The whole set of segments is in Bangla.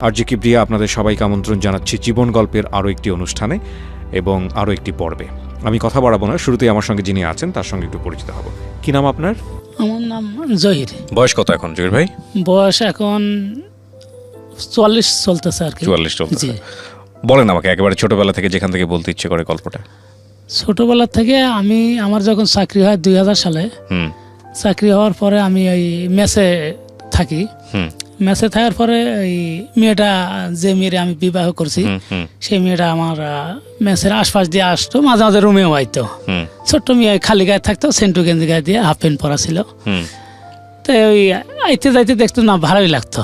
আরজে কিবরিয়া আপনাদের সবাইকে আমন্ত্রণ জানাচ্ছি জীবন গল্পের আরও একটি অনুষ্ঠানে এবং আরও একটি পর্বে। আমি কথা বাড়াবো না, শুরুতেই আমার সঙ্গে যিনি আছেন তার সঙ্গে একটু পরিচিত হব। কি নাম আপনার? আমার নাম জহির। বয়স কত এখন জহির ভাই? বয়স এখন 44 চলতেছে আর কি। 44 চলতেছে। বলেন আমাকে একেবারে ছোটবেলা থেকে যেখান থেকে বলতে ইচ্ছে করে গল্পটা। ছোটবেলা থেকে আমার যখন চাকরি হয় 2000 সালে, চাকরি হওয়ার পরে আমি ওই মেসে থাকি। মেসে থাকার পরে ওই মেয়েটা, যে মেয়েটা আমি বিবাহ করছি, সেই মেয়েটা আমার মেসের আশপাশ দিয়ে আসতো, মাঝে মাঝে রুমেও আইতো। ছোট্ট মেয়ে, খালি গায়ে থাকতো, সেন্টু গেঞ্জি গায়ে দিয়ে, হাফ প্যান্ট পরা ছিল। তো ওই আইতে যাইতে দেখতো না, ভালোই লাগতো।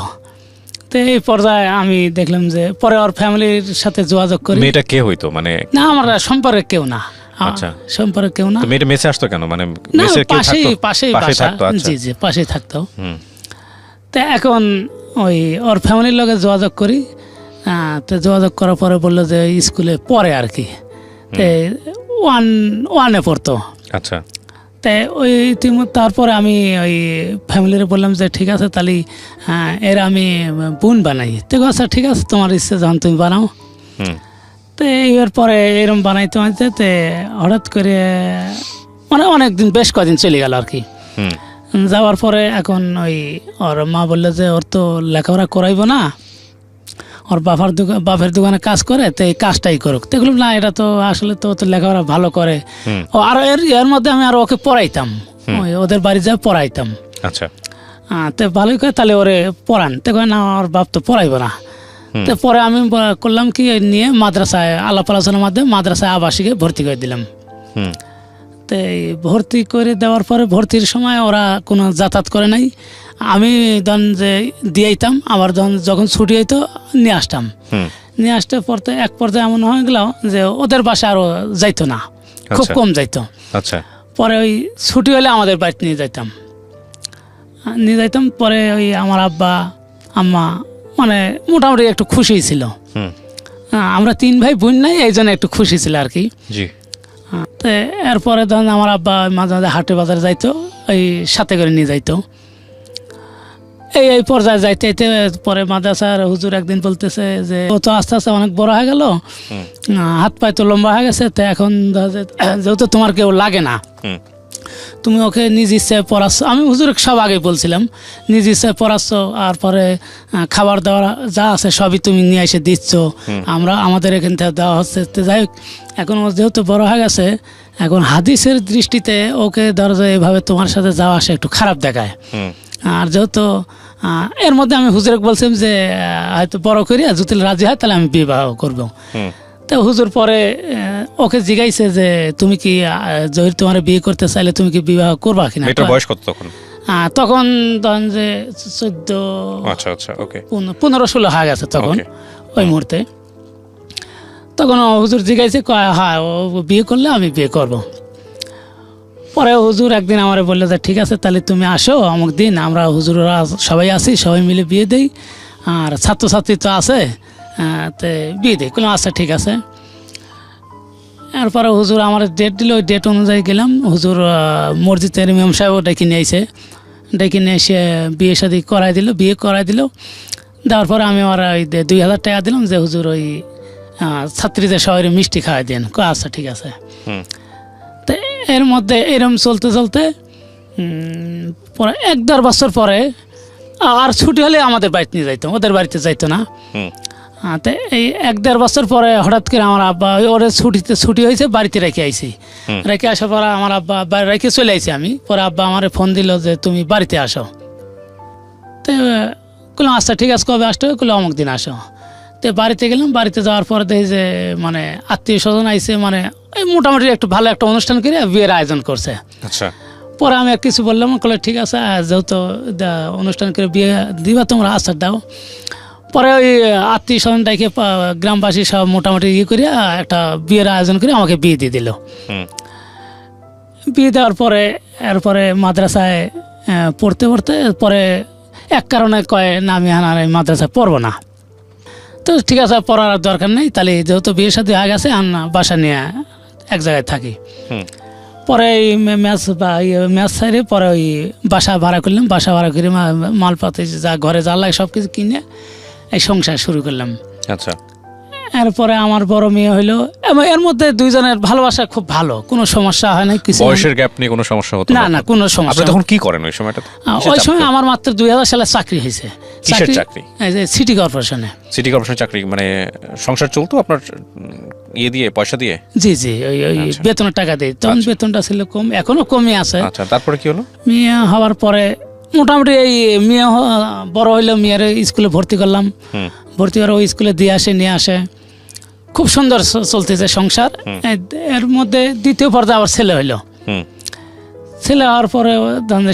তো এই পর্যায়ে আমি দেখলাম যে পরে ওর ফ্যামিলির সাথে যোগাযোগ করি। মেয়েটা কে হইতো? মানে না, আমার সম্পর্কে কেউ না। আচ্ছা, সম্পর্কে কেউ না। মেয়েটা মেসে আসতো কেন? মানে মেসের কেউ থাকতো? পাশেই থাকতো। জি জি, পাশেই থাকতো। তো এখন ওই ওর ফ্যামিলির লগে যোগাযোগ করি। তো যোগাযোগ করার পরে বললো যে স্কুলে পড়ে আর কি, ওয়ানে পড়তো। আচ্ছা। তাই ওই তারপরে আমি ওই ফ্যামিলির বললাম যে ঠিক আছে, তাহলে এর আমি বোন বানাই। তো আচ্ছা ঠিক আছে, তোমার ইচ্ছে যখন তুমি বানাও। তো এর পরে এরকম বানাইতে বানাইতে হঠাৎ করে মানে অনেকদিন, বেশ কদিন চলে গেল আর কি। যাওয়ার পরে এখন ওই ওর মা বললো যে ওর তো লেখাপড়া করাইবো না, ওর বাপের দোকানে কাজ করে, তো এই কাজটাই করুক। দেখলাম না, এটা তো আসলে তো লেখাপড়া ভালো করে। ও আর এর মধ্যে আমি আরো ওকে পড়াইতাম, ওদের বাড়ি যা পড়াইতাম। আচ্ছা। তো ভালোই করে, তাহলে ওরে পড়ান। তো না, ওর বাপ তো পড়াইবো না। তো পরে আমি করলাম কি, নিয়ে মাদ্রাসায় আলাপ আলোচনার মাধ্যমে মাদ্রাসায় আবাসিকে ভর্তি করে দিলাম। তো ভর্তি করে দেওয়ার পরে ভর্তির সময় ওরা কোনো যাতায়াত করে নাই। আমি ধন যে দিয়েইতাম, আবার যখন ছুটি হইতো নিয়ে আসতাম। নিয়ে আসতে পড়তে এক পর্যায়ে এমন হয়ে গেল যে ওদের বাসায় আরও যাইতো না, খুব কম যাইতো। আচ্ছা। পরে ওই ছুটি হলে আমাদের বাড়িতে নিয়ে যাইতাম। পরে ওই আমার আব্বা আম্মা মানে মোটামুটি একটু খুশি ছিল। আমরা 3 ভাই বোন নাই, এই জন্য একটু খুশি ছিল আর কি। তো এরপরে ধরেন আমার আব্বা মাঝে মাঝে হাটে বাজারে যাইতো, ওই সাথে করে নিয়ে যাইতো। এই পর্যায়ে যাইতে পরে মাদ্রাসার হুজুর একদিন বলতেছে যে ও তো আস্তে আস্তে অনেক বড় হয়ে গেল, হাত পায়ে তো লম্বা হয়ে গেছে, তো এখন যেহেতু তোমার কেউ লাগে না, তুমি ওকে নিজ ইচ্ছায় পড়াচ্ছ। আমি হুজুরকে সব আগে বলছিলাম, নিজ ইচ্ছায় পড়াচ্ছ, আর পরে খাবার দাবার যা আছে সবই তুমি নিয়ে এসে দিচ্ছ, আমাদের এখান থেকে দেওয়া হচ্ছে। তো যাই হোক, এখন ও যেহেতু বড় হয়ে গেছে, এখন হাদিসের দৃষ্টিতে ওকে ধরো এভাবে তোমার সাথে যাওয়া আসা একটু খারাপ দেখায়। আর যেহেতু এর মধ্যে আমি হুজুরকে বলছিলাম যে হয়তো বড় করিয়া যদি রাজি হয় তাহলে আমি বিবাহ করবো। তো হুজুর পরে ওকে জিজ্ঞাইছে যে তুমি কি জহির, তোমার বিয়ে করতে চাইলে তুমি কি বিবাহ করবা কিনা? বয়স কত তখন? তখন ধরেন যে 15-16 হয়ে গেছে তখন ওই মুহূর্তে। তখন হুজুর জিজ্ঞাইছে, হ্যাঁ ও বিয়ে করলে আমি বিয়ে করব। পরে হুজুর একদিন আমার বললো যে ঠিক আছে, তাহলে তুমি আসো অমুক দিন, আমরা হুজুররা সবাই আসি, সবাই মিলে বিয়ে দেই, আর ছাত্রছাত্রী তো আছে, তো বিয়ে দিই। বললাম আচ্ছা ঠিক আছে। এরপরে হুজুর আমার ডেট দিল, ওই ডেট অনুযায়ী গেলাম। হুজুর মসজিদের ইমাম সাহেবও ডেকে নিয়ে এসে বিয়ে শাদী করাই দিল। দেওয়ার পরে আমি ওরা ওই 2000 টাকা দিলাম যে হুজুর ওই ছাত্রীদের শহরে মিষ্টি খাওয়াই দেন। আচ্ছা ঠিক আছে। তো এর মধ্যে এরম চলতে পরে 1-1.5 বছর পরে আর ছুটি হলে আমাদের বাড়িতে নিয়ে যাইতাম, ওদের বাড়িতে যাইতো না। তো এই 1-1.5 বছর পরে হঠাৎ করে আমার আব্বা ওরে ছুটি হয়েছে, বাড়িতে রেখে আসার পরে আমার আব্বা বাড়ি রেখে চলে আইছি আমি। পরে আব্বা আমার ফোন দিল যে তুমি বাড়িতে আসো। তো বললাম আচ্ছা ঠিক আছে, কবে আসতে হবে? অমুক দিন আসো। তো বাড়িতে গেলাম। বাড়িতে যাওয়ার পরে দেখি যে মানে আত্মীয় স্বজন আইসে, মানে এই মোটামুটি একটু ভালো একটা অনুষ্ঠান করে বিয়ের আয়োজন করছে। আচ্ছা। পরে আমি আর কিছু বললাম, বলে ঠিক আছে, যেহেতু অনুষ্ঠান করে বিয়ে দিবা তোমরা, আচ্ছা দাও। পরে ওই আত্মীয় স্বজন ডাইকে গ্রামবাসী সব মোটামুটি করে একটা বিয়ের আয়োজন করে আমাকে বিয়ে দিয়ে দিল। বিয়ে দেওয়ার পরে এরপরে মাদ্রাসায় পড়তে পরে এক কারণে কয় না, আমি এই মাদ্রাসায় পড়বো না। তো ঠিক আছে, পড়ার দরকার নেই, তাহলে যেহেতু বিয়ের সাথে হয়ে গেছে, বাসা নিয়ে এক জায়গায় থাকি। পরে এই ম্যাচ সাইডে পরে ওই বাসা ভাড়া করলাম। বাসা ভাড়া করে মালপাতি যা ঘরে যা লাগে সব কিছু কিনে এই সংসার শুরু করলাম। আচ্ছা, এরপরে আমার বড় মেয়ে হইলো, এবং এর মধ্যে দুইজনের ভালোবাসা খুব ভালো, কোনো সমস্যা হয় না, কিছু বয়সের গ্যাপ নিয়ে কোনো সমস্যা হতো না, না কোনো আপনি সমস্যা। তখন কি করেন ওই সময়টাতে? ওই সময় আমার মাত্র 2000 সালে চাকরি হয়েছে। কিসের চাকরি? এই যে সিটি কর্পোরেশনে। সিটি কর্পোরেশনের চাকরি, মানে সংসার চলতো আপনার ইয়ে দিয়ে, পয়সা দিয়ে? জি জি, ওই বেতনের টাকা দিই, তখন বেতনটা ছিল কম, এখনো কমই আছে। আচ্ছা, তারপরে কি হলো? মেয়ে হওয়ার পরে মোটামুটি এই মেয়ে বড় হইলো, মেয়ের স্কুলে ভর্তি করলাম। ভর্তি করে ওই স্কুলে দিয়ে আসে, নিয়ে আসে, খুব সুন্দর চলতেছে সংসার। এর মধ্যে দ্বিতীয় পর্যায়ে আবার ছেলে হইলো। ছেলে হওয়ার পরে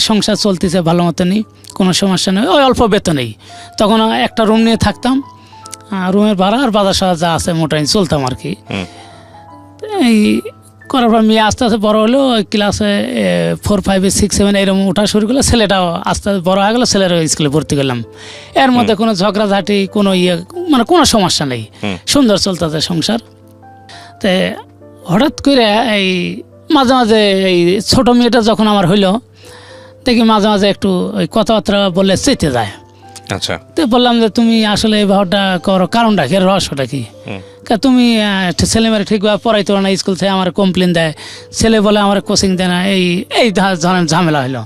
সংসার চলতেছে ভালো মতনই, কোনো সমস্যা নেই, ওই অল্প বেতনেই। তখন একটা রুম নিয়ে থাকতাম, রুমের ভাড়া আর বাজার সাজা যা আছে মোটামুটি চলতাম আর কি। এই করার পর মেয়ে আস্তে আস্তে বড় হলো, ওই ক্লাসে 4, 5, 6, 7 এরকম ওঠা শুরু করলো। ছেলেটাও আস্তে আস্তে বড় হয়ে গেলো, ছেলেরও স্কুলে ভর্তি করলাম। এর মধ্যে কোনো ঝগড়াঝাটি, কোনো মানে কোনো সমস্যা নেই, সুন্দর চলতেছে সংসার। তো হঠাৎ করে এই মাঝে মাঝে এই ছোট মেয়েটা যখন আমার হইলো, দেখি মাঝে মাঝে একটু ওই কথাবার্তা বলে চেতে যায়। আচ্ছা, তো বললাম যে তুমি আসলে এই ভাবটা করো, কারণটা কি, রহস্যটা কি? তুমি ছেলেমেয়েরা ঠিকভাবে পড়াইতে পারো না, স্কুল থেকে আমার কমপ্লেন দেয়, ছেলে বলে আমার কোচিং দেয় না, এই ধরনের ঝামেলা হলো।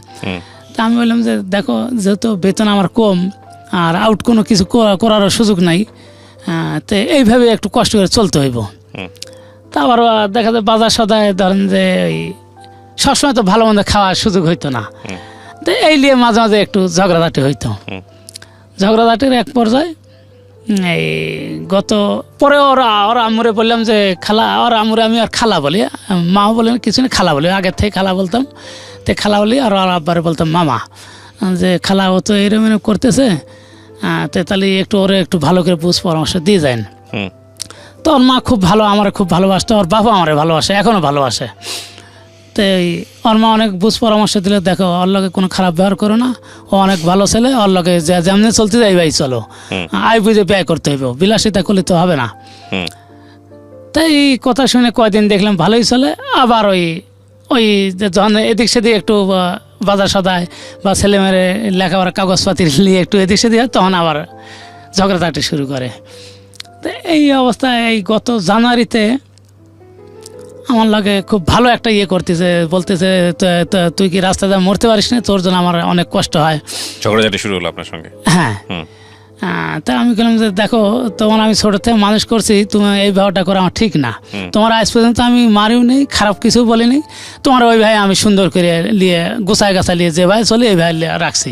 তা আমি বললাম যে দেখো, যেহেতু বেতন আমার কম আর আউট কোনো কিছু করারও সুযোগ নাই, তো এইভাবে একটু কষ্ট করে চলতে হইব। তা আবার দেখা যায় বাজার সদায় ধরেন যে ওই সবসময় তো ভালো মন্দ খাওয়ার সুযোগ হইতো না, তো এই নিয়ে মাঝে মাঝে একটু ঝগড়াঝাটি হইতো। ঝগড়াঝাটির এক পর্যায়ে এই গত পরে ওরা আমরে বললাম যে খালা, ওরা আমরে আমি আর খালা বলি, মাও বলেন কিছু না, খালা বলি, আগের থেকে খালা বলতাম। তো খালা বলি, আর ওর আব্বারে বলতাম মামা, যে খালা ও তো এরম এরম করতেছে, তো তাহলে একটু ওরে একটু ভালো করে বুঝ পরামর্শ দিয়ে যান। তো ওর মা খুব ভালো, আমার খুব ভালোবাসতো, ওর বাবা আমারে ভালোবাসে, এখনও ভালোবাসে। তো ওর মা অনেক বুঝ পরামর্শ দিলে, দেখো ওর লগে কোনো খারাপ ব্যবহার করো না, ও অনেক ভালো ছেলে, ওর লগে যেমনি চলতে যাই ভাই চলো, আয় বুঝে ব্যয় করতে হইব, বিলাসিতা করলে তো হবে না। তাই কথা শুনে কয়দিন দেখলাম ভালোই চলে। আবার ওই যখন এদিক সেদিক একটু বাজার সদায় বা ছেলেমেয়ের লেখাপড়া কাগজপাতি নিয়ে একটু এদিক সেদিক হয়, তখন আবার ঝগড়াঝাটি শুরু করে। তো এই অবস্থায় এই গত জানুয়ারিতে আমার লাগে খুব ভালো একটা করতেছে, বলতেছে তুই কি রাস্তায় মরতে পারিস না, তোর জন্য আমার অনেক কষ্ট হয়। ঝগড়াঝাটি শুরু হলো আপনার সঙ্গে? হ্যাঁ। তা আমি বললাম যে দেখো, তোমার আমি ছোট থেকে মানুষ করছি, তুমি এই ব্যবহারটা করা আমার ঠিক না। তোমার আজ পর্যন্ত আমি মারিও নেই, খারাপ কিছু বলিনি। তোমার ওই ভাই আমি সুন্দর করে নিয়ে গোছায় গাছায় নিয়ে যে ভাই চলে এই ভাই রাখছি।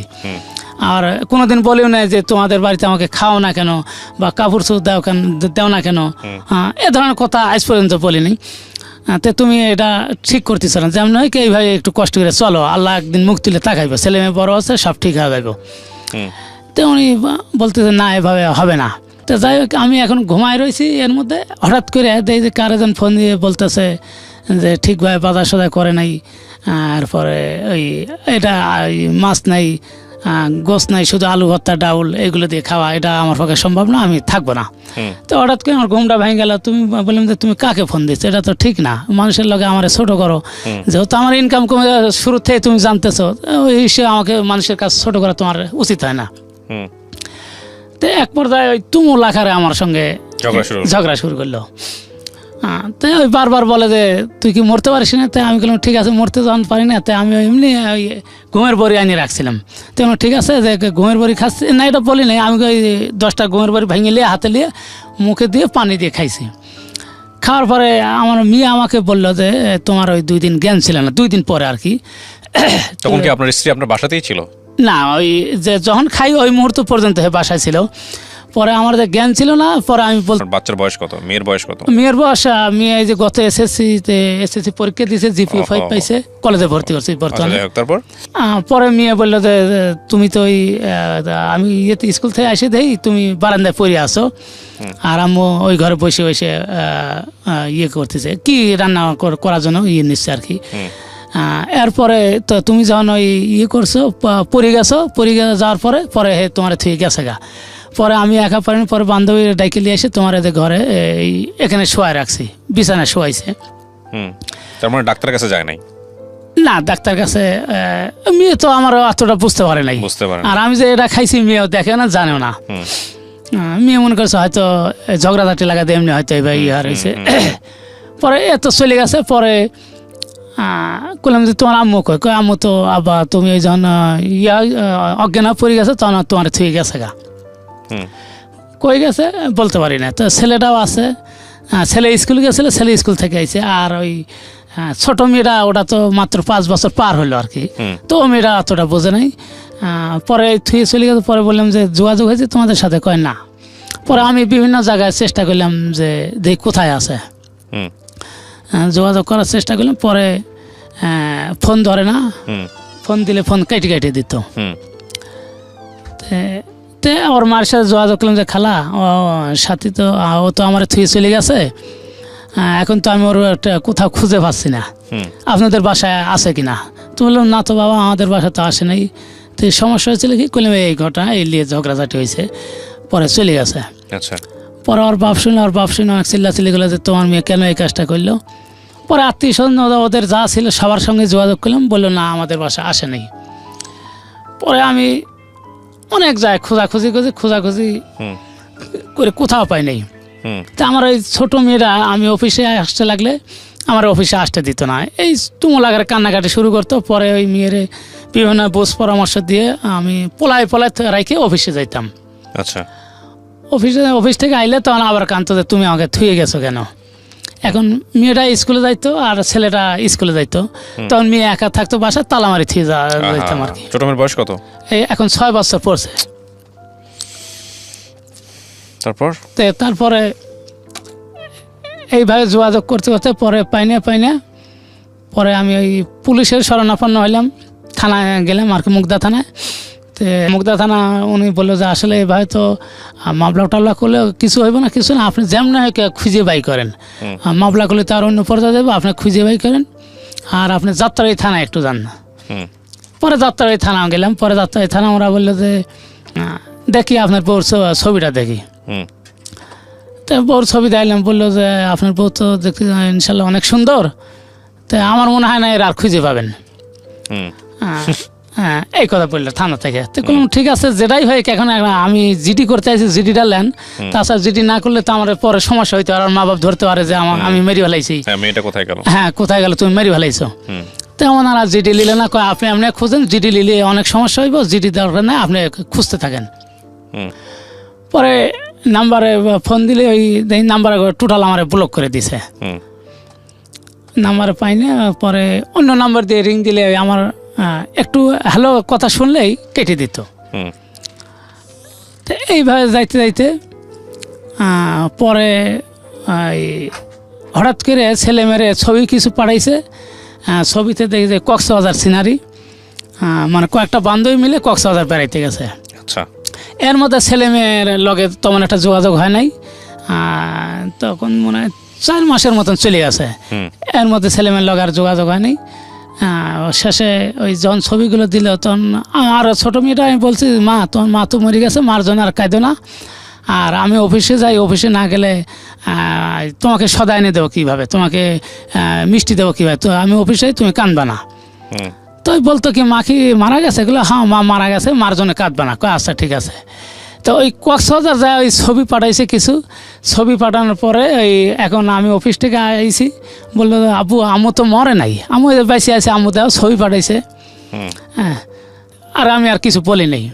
আর কোনোদিন বলেও না যে তোমাদের বাড়িতে আমাকে খাও না কেন, বা কাপড় চোপড় দেও না কেন, এ ধরনের কথা আজ পর্যন্ত বলিনি। তো তুমি এটা ঠিক করতেছ না, যেমন হয় কি এই ভাই একটু কষ্ট করে চলো, আল্লাহ একদিন মুখ তুলে তাকাইব, ছেলে মেয়ে বড় আছে, সব ঠিক হয়ে যাইব। তো উনি বলতেছে না, এভাবে হবে না। তো যাই হোক, আমি এখন ঘুমায় রয়েছি, এর মধ্যে হঠাৎ করে দেখি যে কারেজন ফোন দিয়ে বলতেছে যে ঠিকভাবে বাজার সদাই করে নাই, তারপরে এটা মাছ নাই, গোস নাই, শুধু আলু ভর্তা ডাউল এগুলো দিয়ে খাওয়া, এটা আমার পক্ষে সম্ভব না, আমি থাকবো না। তো হঠাৎ করে আমার ঘুমটা ভেঙে গেল। তুমি বললাম যে তুমি কাকে ফোন দিচ্ছ, এটা তো ঠিক না, মানুষের লগে আমার ছোট করো, যেহেতু আমার ইনকাম কমে শুরু থেকে তুমি জানতেছো, ওই হিসেবে আমাকে মানুষের কাছে ছোট করা তোমার উচিত হয় না। তো এক পর্যায়ে ওই তুমুল আকারে আমার সঙ্গে ঝগড়া শুরু করলো। তাই ওই বারবার বলে যে তুই কি মরতে পারিস না? তাই আমি বললাম ঠিক আছে, মরতে যখন পারি না, তাই আমি এমনি ওই ঘুমের বড়ি আনিয়ে রাখছিলাম। তো ঠিক আছে যে ঘুমের বড়ি খাচ্ছি না, এটা বলি নাই, আমি ওই 10টা ঘুমের বড়ি ভেঙে নিয়ে হাতে নিয়ে মুখে দিয়ে পানি দিয়ে খাইছি। খাওয়ার পরে আমার মেয়ে আমাকে বললো যে তোমার ওই 2 দিন জ্ঞান ছিল না, 2 দিন পরে আর কি। তখন কি আপনার স্ত্রী আপনার বাসাতেই ছিল? না, ওই যে যখন খাই ওই মুহূর্ত পর্যন্ত বাসায় ছিল। পরে আমার যে জ্ঞান ছিল না, পরে আমি বলতাম। বাচ্চার বয়স কত? মেয়ের বয়স কত? মেয়ের বয়স, মেয়ে এই যে গত এসএসসি পরীক্ষা দিয়েছে, জিপিএ 5 পাইছে, কলেজে ভর্তি করছি বর্তমানে। তারপর পরে মেয়ে বললো যে তুমি তো আমি স্কুল থেকে এসে দেই তুমি বারান্দায় পড়ে আসো, আর আম্মু ওই ঘরে বসে বসে করতেছে কি রান্না করার জন্য নিচ্ছে আর কি। এরপরে তো তুমি যখন ওই করছো, পড়ে যাওয়ার পরে তোমার থেকে গেছে গা। পরে আমি একা পারিনি, পরে বান্ধবীর ডাইকে নিয়ে এসে তোমার এদের ঘরে এখানে শোয়াই রাখছি, বিছানায় শোয়াইছে। তার মানে ডাক্তার কাছে যায় নাই? না, ডাক্তার কাছে মেয়ে তো আমার অতটা বুঝতে পারে নাই, আর আমি যে এটা খাইছি মেয়েও দেখে না, জানেও না। মেয়ে মনে করছে হয়তো ঝগড়াঝাটি লাগাতে এমনি হয়তো এই ভাই ইয়ে হয়েছে। পরে এত চলে গেছে। পরে বললাম যে তোমার আম্মু কই আম্মু তো আব্বা তুমি ওই যখন অজ্ঞান পড়ে গেছে তখন তোমার থুয়ে গেছে গা। কই গেছে বলতে পারি না। তো ছেলেটাও আছে, ছেলে স্কুল গেছিলো, ছেলে স্কুল থেকে আইছে। আর ওই ছোট মেয়েরা ওটা তো মাত্র 5 বছর পার হলো আর কি। তো ও মেয়েরা অতটা বোঝে নাই। পরে থুয়ে চলে গেছে। পরে বললাম যে যোগাযোগ হয়েছে তোমাদের সাথে? কয় না। পরে আমি বিভিন্ন জায়গায় চেষ্টা করলাম যে দেখি কোথায় আছে, যোগাযোগ করার চেষ্টা করলাম। পরে ফোন ধরে না, ফোন দিলে ফোন কেটে দিত। তে ওর মার সাথে যোগাযোগ করলাম যে খালা ও সাথী তো ও তো আমার থুয়ে চলে গেছে, এখন তো আমি ওর একটা কোথাও খুঁজে পাচ্ছি না, আপনাদের বাসায় আছে কিনা? তো বললাম না তো বাবা আমাদের বাসা তো আসে নাই। তো সমস্যা হয়েছিল কি করলাম এই ঘটনা এই নিয়ে ঝগড়াঝাটি হয়েছে, পরে চলে গেছে। আচ্ছা। পরে ওর বাপ শুনে অনেক চিল্লাচিল্লি করলো যে তোমার মেয়ে কেন এই কাজটা করলো। পরে আত্মীয় স্বজন ওদের যা ছিল সবার সঙ্গে যোগাযোগ করলাম, বললো না আমাদের বাসা আসে নাই। পরে আমি অনেক যায় খোঁজাখুঁজি করে কোথাও পাই নাই। তা আমার ওই ছোটো মেয়েরা আমি অফিসে আসতে লাগলে আমার অফিসে আসতে দিত না, এই তুমো লাগার কান্নাকাটি শুরু করতো। পরে ওই মেয়েরে বিভিন্ন বোঝ পরামর্শ দিয়ে আমি পোলায় রাখে অফিসে যাইতাম। আচ্ছা। অফিস থেকে আইলে তখন আবার কান্ত যে তুমি আমাকে থুয়ে গেছো কেন। এখন মেয়েটা স্কুলে যাইতো আর ছেলেটা স্কুলে যাইতো, তখন মেয়ে একা থাকতো বাসায়, তালামারি থুয়ে যাইতাম আর কি। ছোট মেয়ের বয়স কত? এই এখন 6 বছর পড়ছে। তারপরে এইভাবে যোগাযোগ করতে পরে পাইনা পরে আমি ওই পুলিশের শরণাপন্ন হইলাম, থানায় গেলাম আর কি, মুগদা থানায়। তো মুগদা থানা উনি বললো যে আসলে এইভাবে তো মামলা টামলা করলে কিছু হইব না, কিছু না, আপনি যেমন হয় খুঁজে বাই করেন, মামলা করলে তো আর অন্য পর্যায়ে দেবো, আপনি খুঁজে বাই করেন আর আপনি যাত্রাবাড়ি থানায় একটু যান না। পরে যাত্রাবাড়ি থানা গেলাম। পরে যাত্রাবাড়ি থানা ওরা বললো যে দেখি আপনার বউর ছবিটা দেখি। তো বউর ছবি দেখলাম, বললো যে আপনার বউ তো দেখতে ইনশাল্লাহ অনেক সুন্দর, তো আমার মনে হয় না এর আর খুঁজে পাবেন। হ্যাঁ এই কথা বললো থানা থেকে। তো বললাম ঠিক আছে যেটাই হয়, এখন আমি জিডি করতে চাইছি, জিডিটা নেন, তাছাড়া জিডি না করলে তো আমার পরে সমস্যা হইতে পারে, মা বাপ ধরতে পারে যে আমি মেরি ফেলাইছি। মেয়েটা কোথায় গেল? হ্যাঁ কোথায় গেল, তুমি মেরি ফেলাইছো। তেমন আর জিডি নিলে না, আপনি খুঁজেন, জিডি নিলে অনেক সমস্যা হইব, জিডি দরকার নাই, আপনি খুঁজতে থাকেন। পরে নাম্বারে ফোন দিলে ওই নাম্বারে টোটাল আমার ব্লক করে দিছে, নাম্বার পাই না। পরে অন্য নাম্বার দিয়ে রিং দিলে আমার একটু হ্যালো কথা শুনলেই কেটে দিত। তো এইভাবে যাইতে পরে হঠাৎ করে ছেলে মেরে ছবি কিছু পাঠাইছে, ছবিতে দেখি যে কক্সবাজার সিনারি, মানে কয়েকটা বান্ধবী মিলে কক্সবাজার বেড়াইতে গেছে। আচ্ছা। এর মধ্যে ছেলে মেয়ের লগে তেমন একটা যোগাযোগ হয় নাই, তখন মনে হয় 4 মাসের মতন চলে গেছে। এর মধ্যে ছেলে মেয়ের লগে আর যোগাযোগ হয় নাই। শেষে ওই যখন ছবিগুলো দিল তখন আর ছোটো মেয়েটা আমি বলছি মা তোমার মা তো মরে গেছে, মার জন্য আর কাঁদো না, আর আমি অফিসে যাই, অফিসে না গেলে তোমাকে সদা এনে দেবো কীভাবে, তোমাকে মিষ্টি দেবো কীভাবে, তো আমি অফিসে তুমি কাঁদবা না। তো বলতো কি মা কি মারা গেছে? এগুলো হ্যাঁ মা মারা গেছে, মার জন্য কাঁদবা না। আচ্ছা ঠিক আছে। তো ওই কক্সবাজার যায় ওই ছবি পাঠাইছে কিছু, ছবি পাঠানোর পরে ওই এখন আমি অফিস থেকে আইছি, বললো আব্বু আম্মু তো মরে নাই, আম্মু বেঁচে আছে, আম্মু দেওয়া ছবি পাঠাইছে। হ্যাঁ আর আমি আর কিছু বলি নাই।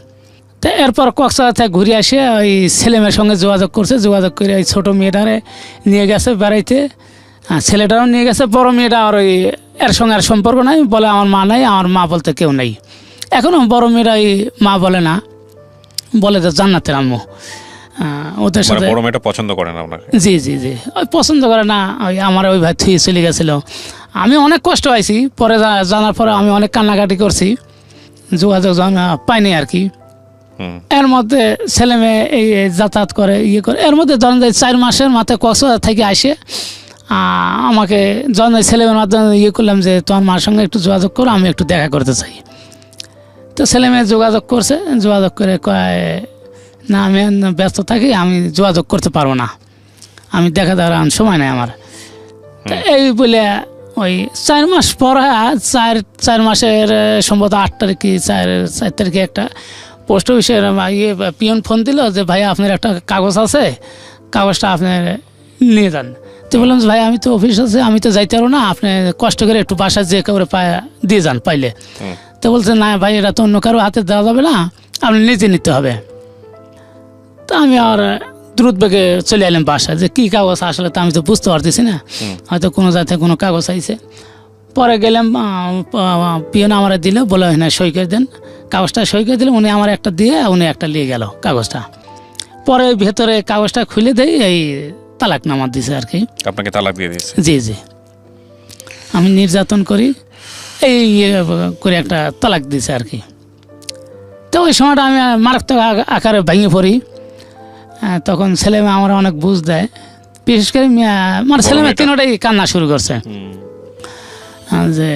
তো এরপর কক্সবাজার থেকে ঘুরে আসে ওই ছেলেমেয়ের সঙ্গে যোগাযোগ করছে, যোগাযোগ করে ওই ছোটো মেয়েটারে নিয়ে গেছে বেড়াইতে, ছেলেটাও নিয়ে গেছে। বড় মেয়েটা আর ওই এর সঙ্গে আর সম্পর্ক নাই, বলে আমার মা নাই, আমার মা বলতে কেউ নেই। এখনও বড় মেয়েরা ওই মা বলে না, বলে যে জান্নাতের আম্মু। ওদের সাথে বড় মেয়েটা পছন্দ করে না আপনাকে? জি ওই পছন্দ করে না, ওই আমার ওই ভাই থুয়ে চলে গেছিলো। আমি অনেক কষ্ট পাইছি, পরে জানার পরে আমি অনেক কান্নাকাটি করছি, যোগাযোগ পাইনি আর কি। এর মধ্যে ছেলে মেয়ে এই যাতায়াত করে ইয়ে করে, এর মধ্যে ধরেন 4 মাসের মাথায় কক্সবাজার থেকে আসে আমাকে যখন ছেলেমেয়ের মাধ্যমে ইয়ে করলাম যে তোমার মার সঙ্গে একটু যোগাযোগ করো, আমি একটু দেখা করতে চাই। তো ছেলে মেয়ে যোগাযোগ করছে, যোগাযোগ করে কয় না আমি ব্যস্ত থাকি, আমি যোগাযোগ করতে পারবো না, আমি দেখা দেওয়ার সময় নেই আমার। তো এই বলে ওই 4 মাস পর 4 মাসের সম্ভবত 8 তারিখে 4 তারিখে একটা পোস্ট অফিসের পিয়ন ফোন দিল যে ভাই আপনার একটা কাগজ আছে, কাগজটা আপনি নিয়ে যান। তো বললাম যে ভাই আমি তো অফিস আছে, আমি তো যাইতে পারবো না, আপনি কষ্ট করে একটু বাসায় যে কাউরে দিয়ে যান পাইলে। তো বলছে না ভাই এটা তো অন্য কারো হাতে দেওয়া যাবে না, আপনি নিজে নিতে হবে। তো আমি আর দ্রুত বেগে চলে এলাম বাসায়, যে কী কাগজ আসলে তো আমি তো বুঝতে পারতেছি না, হয়তো কোনো জায়গায় কোনো কাগজ আইছে। পরে গেলাম, পিয়ন আমার দিল, বলে না সই করে দেন, কাগজটা সই করে দিলে উনি আমার একটা দিয়ে উনি একটা নিয়ে গেল কাগজটা। পরে ভেতরে কাগজটা খুলে দেয়, এই তালাকনামা দিছে আর কি। আপনাকে তালাক দিয়ে দিয়েছে? জি জি, আমি নির্যাতন করি এই করে একটা তালাক দিছে আর কি। তো ওই সময়টা আমি মারাত্মক আকারে ভেঙে পড়ি। তখন ছেলে মেয়ে আমার অনেক বুঝ দেয়, বিশেষ করে আমার ছেলে মেয়ে তিনটাই কান্না শুরু করছে যে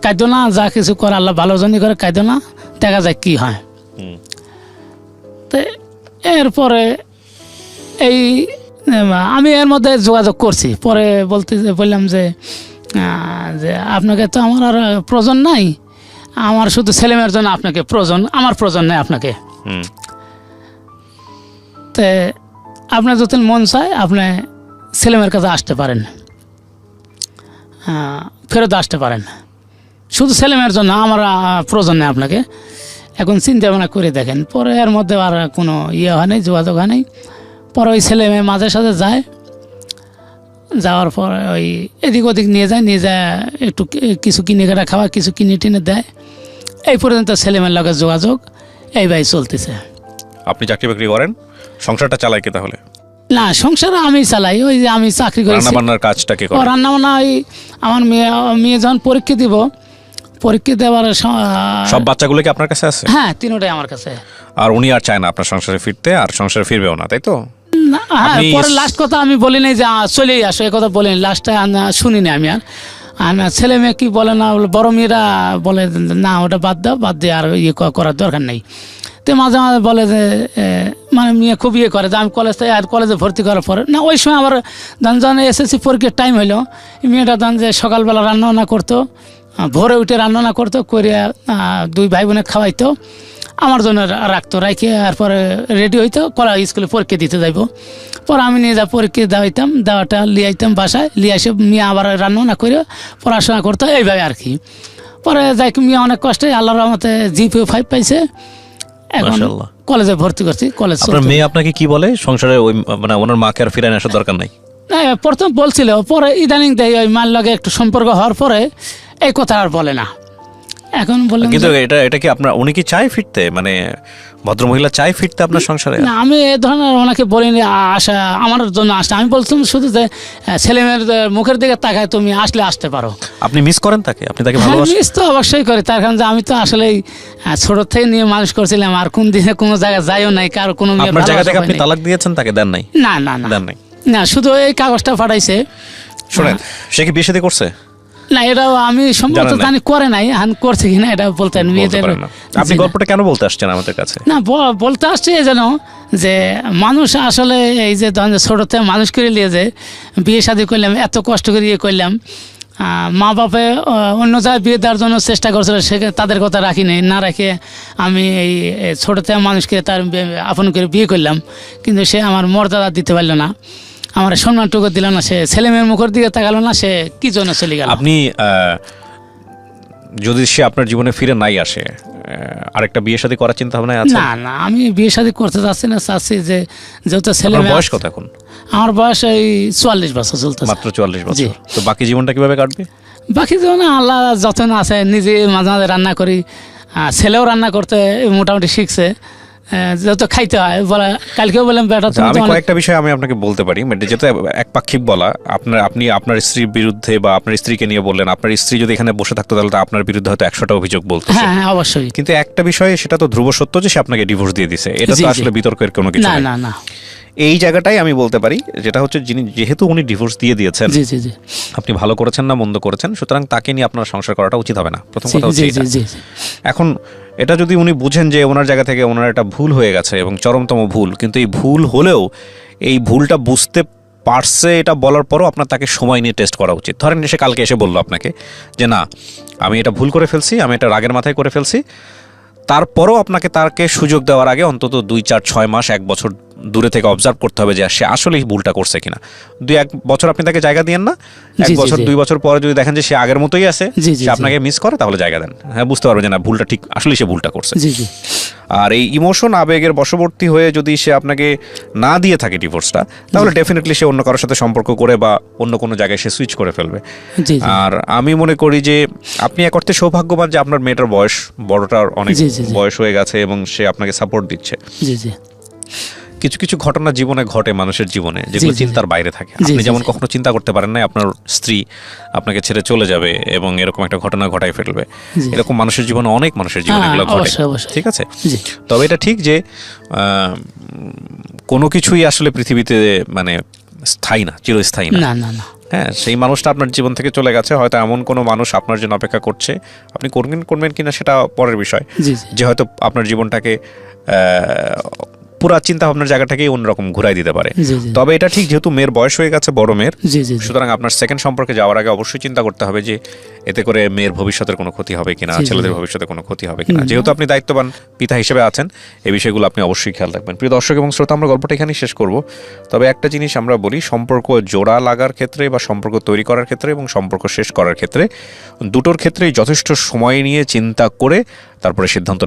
কাঁদো না, যা কিছু করে আল্লাহ ভালো জনই করে, কাঁদো না, দেখা যায় কি হয়। তো এরপরে এই আমি এর মধ্যে যোগাযোগ করছি, পরে বললাম যে আপনাকে তো আমার আর প্রয়োজন নাই, আমার শুধু ছেলেমেয়ের জন্য আপনাকে প্রয়োজন, আমার প্রয়োজন নেই আপনাকে। তো আপনার যদি মন চায় আপনি ছেলেমেয়ের কাছে আসতে পারেন, ফেরত আসতে পারেন, শুধু ছেলেমেয়ের জন্য, আমার প্রয়োজন নেই আপনাকে। এখন চিন্তা ভাবনা করে দেখেন। পরে এর মধ্যে আর কোনো হয় নাই, যোগাযোগ হয় নাই। পরে ওই ছেলে মেয়ে মাঝে সাথে যায়, যাওয়ার পর ওই এদিক ওদিক নিয়ে যায় একটু কিছু কিনে কেটে খাওয়া, কিছু কিনে টিনে দেয়। এই পর্যন্ত ছেলেমেয়ের লগে যোগাযোগ এইভাবে চলতেছে। আপনি চাকরি বাকরি করেন, সংসারটা চালায় কে তাহলে? না, সংসার আমি চালাই, ওই যে আমি চাকরি করি। রান্নাবান্নার কাজটা কে করে? রান্নাবান্না ওই আমার মেয়ে যখন পরীক্ষা দিব, পরীক্ষা দেওয়ার সব বাচ্চাগুলো কি আপনার কাছে আছে? হ্যাঁ, তিনটাই আমার কাছে। আর উনি আর চায় না আপনার সংসারে ফিরতে, আর সংসারে ফিরবেও না, তাই তো? হ্যাঁ, পরে লাস্ট কথা আমি বলিনি যে চলেই আসো, এ কথা বলিনি, লাস্টে শুনিনি আমি। আর ছেলে মেয়ে কি বলে না, বড় মেয়েরা বলে না ওটা বাদ দাও, বাদ দিয়ে আর করার দরকার নেই। তো মাঝে মাঝে বলে যে মানে মেয়ে খুব করে যে আমি কলেজে ভর্তি করার পরে না, ওই সময় আবার যখন এসএসসি পরীক্ষার টাইম হইলো, মেয়েটা তখন যে সকালবেলা রান্না করতো, ভোরে উঠে রান্না করতো, করে দুই ভাই বোনে খাওয়াইতো, আমার জন্য রাখতো, রাখে এরপরে রেডি হইতো, স্কুলে পরীক্ষা দিতে যাইব। পরে আমি নিয়ে যা পরীক্ষা দেওয়াটা লিয়ে আইতাম বাসায়, লিয়ে এসে মেয়ে আবার রান্না করে পড়াশোনা করতো, এইভাবে আর কি। পরে যাই মেয়ে অনেক কষ্টে আল্লাহর রহমতে GPA 5 পাইছে, এখন কলেজে ভর্তি করছি। কলেজ মেয়ে আপনাকে কি বলে সংসারে, ওই মানে ওনার মাকে আর ফিরায় আসার দরকার নাই? প্রথম বলছিল, পরে ইদানিং দেয় ওই মার লগে একটু সম্পর্ক হওয়ার পরে এই কথা আর বলে না। এখন বললাম কিন্তু এটা কি আপনার, উনি কি চায় ফিরতে, মানে ভদ্রমহিলা চায় ফিরতে আপনার সংসারে? না, আমি এ ধরনের ওনাকে বলিনি আশা আমার জন্য আসতে। আমি বলছিলাম শুধু যে ছেলেমেয়ের মুখের দিকে তাকায়, তুমি আসতে পারো। আপনি মিস করেন তাকে? আপনি তাকে ভালোবাসেন? মিস তো অবশ্যই করি, তার কারণ যে আমি তো আসলে ছোট থেকে নিয়ে মানুষ করছিলাম, আর কোন দিনে কোনো জায়গায় যাইও নাই, কারো কোনো আপনার জায়গা থেকে আপনি তালাক দিয়েছেন তাকে? দেন নাই? না না না দেন নাই, না, শুধু এই কাগজটা পাঠাইছে। শোনেন, সে কি বিয়ে শাদী করছে? না, এটাও আমি সম্ভবত জানি করে নাই, করছে কিনা এটা বলতে আপনি গল্পটা কেন বলতে আসছেন আমাদের কাছে? না, বলতে আসছে যেন যে মানুষ আসলে এই যে ছোট থেকে মানুষ করে নিয়ে যে বিয়ে শাদী করলাম, এত কষ্ট করে করলাম, মা বাপে অন্য জায়গায় বিয়ে দেওয়ার জন্য চেষ্টা করছিল, সে তাদের কথা রাখিনি, না রেখে আমি এই ছোট থেকে মানুষকে তার আপন করে বিয়ে করলাম, কিন্তু সে আমার মর্যাদা দিতে পারলো না, আমার সম্মানটুকু দিল না, সে ছেলে মেয়ের মুখের দিকে তাকালো না, সে কি জন্য চলে গেল। আপনি যদি সে আপনার জীবনে ফিরে নাই আসে, আরেকটা বিয়ে শাদী করার চিন্তা ভাবনা আছে? না না, আমি বিয়ে শাদী করতে চাচ্ছি না, চাচ্ছি যে যেহেতু ছেলে মেয়ে। বয়স কত এখন? আমার বয়স এই 44 বছর চলতে। মাত্র 44 বছর? তো বাকি জীবনটা কিভাবে কাটবে? বাকি জীবন আল্লাহ যতন আছে, নিজে মাঝে মাঝে রান্না করি, ছেলেও রান্না করতে মোটামুটি শিখছে, যেহেতু খাইতে হয়। বলা কালকেও বললাম বেটা, আমি কয়েকটা বিষয় আমি আপনাকে বলতে পারি, যেটা একপাক্ষিক বলা। আপনি আপনার স্ত্রীর বিরুদ্ধে বা আপনার স্ত্রীকে নিয়ে বললেন, আপনার স্ত্রী যদি এখানে বসে থাকতো তাহলে আপনার বিরুদ্ধে হয়তো 100টা অভিযোগ বলতো। হ্যাঁ অবশ্যই। কিন্তু একটা বিষয়, সেটা তো ধ্রুব সত্য যে সে আপনাকে ডিভোর্স দিয়ে দিছে, এটা তো আসলে বিতর্কের কোনো কিছু না। না না, এই জায়গাটাই আমি বলতে পারি, যেটা হচ্ছে যেহেতু উনি ডিভোর্স দিয়ে দিয়েছেন, আপনি ভালো করেছেন না মন্দ করেছেন, সুতরাং তাকে নিয়ে আপনার সংসার করাটা উচিত হবে না। প্রথম কথা হচ্ছে এখন এটা যদি উনি বুঝেন যে ওনার জায়গা থেকে ওনার একটা ভুল হয়ে গেছে এবং চরমতম ভুল, কিন্তু এই ভুল হলেও এই ভুলটা বুঝতে পারছে, এটা বলার পরও আপনার তাকে সময় নিয়ে টেস্ট করা উচিত। ধরেন সে কালকে এসে বললো আপনাকে যে না, আমি এটা ভুল করে ফেলছি, আমি এটা রাগের মাথায় করে ফেলছি, তারপরও আপনাকে তাকে সুযোগ দেওয়ার আগে অন্তত 2, 4, 6 মাস 1 বছর দূরে থেকে অবজার্ভ করতে হবে যে সে আসলে ভুলটা করছে কিনা। 2-1 বছর আপনি তাকে জায়গা দিয়েন না, 1 বছর 2 বছর পরে যদি দেখেন যে সে আগের মতোই আছে, সে আপনাকে মিস করে, তাহলে জায়গা দেন। হ্যাঁ, বুঝতে পারবে যে না, ভুলটা ঠিক, আসলে সে ভুলটা করছে। আর এই ইমোশন, আবেগের বশবর্তী হয়ে যদি সে আপনাকে না দিয়ে থাকে ডিভোর্সটা, তাহলে ডেফিনেটলি সে অন্য কারোর সাথে সম্পর্ক করে বা অন্য কোনো জায়গায় সে সুইচ করে ফেলবে। আর আমি মনে করি যে আপনি এক অর্থে সৌভাগ্যবান যে আপনার মেয়েটার বয়স, বড়টার অনেক বয়স হয়ে গেছে এবং সে আপনাকে সাপোর্ট দিচ্ছে। কিছু কিছু ঘটনা জীবনে ঘটে, মানুষের জীবনে, যেগুলো চিন্তার বাইরে থাকে। আপনি যেমন কখনো চিন্তা করতে পারেন না আপনার স্ত্রী আপনাকে ছেড়ে চলে যাবে এবং এরকম একটা ঘটনা ঘটাই ফেলবে। এরকম মানুষের জীবনে, অনেক মানুষের জীবনে এগুলো ঘটে, ঠিক আছে? তবে এটা ঠিক যে কোনো কিছুই আসলে পৃথিবীতে মানে স্থায়ী না, চিরস্থায়ী না। হ্যাঁ, সেই মানুষটা আপনার জীবন থেকে চলে গেছে, হয়তো এমন কোনো মানুষ আপনার জন্য অপেক্ষা করছে। আপনি করবেন কিনা সেটা পরের বিষয়, যে হয়তো আপনার জীবনটাকে পুরা চিন্তা ভাবনার জায়গাটাকেই অন্যরকম ঘুরাই দিতে পারে। তবে এটা ঠিক, যেহেতু মেয়ের বয়স হয়ে গেছে, বড় মেয়ের, সুতরাং আপনার সেকেন্ড সম্পর্কে যাওয়ার আগে অবশ্যই চিন্তা করতে হবে যে এতে করে মেয়ের ভবিষ্যতের কোনো ক্ষতি হবে কিনা, ছেলেদের ভবিষ্যতে কোনো ক্ষতি হবে কিনা। যেহেতু আপনি দায়িত্ববান পিতা হিসেবে আছেন, এই বিষয়গুলো আপনি অবশ্যই খেয়াল রাখবেন। প্রিয় দর্শক এবং শ্রোতা, আমরা গল্পটা এখানেই শেষ করব। তবে একটা জিনিস আমরা বলি, সম্পর্ক জোড়া লাগার ক্ষেত্রে বা সম্পর্ক তৈরি করার ক্ষেত্রে এবং সম্পর্ক শেষ করার ক্ষেত্রে, দুটোর ক্ষেত্রেই যথেষ্ট সময় নিয়ে চিন্তা করে তারপরে সিদ্ধান্ত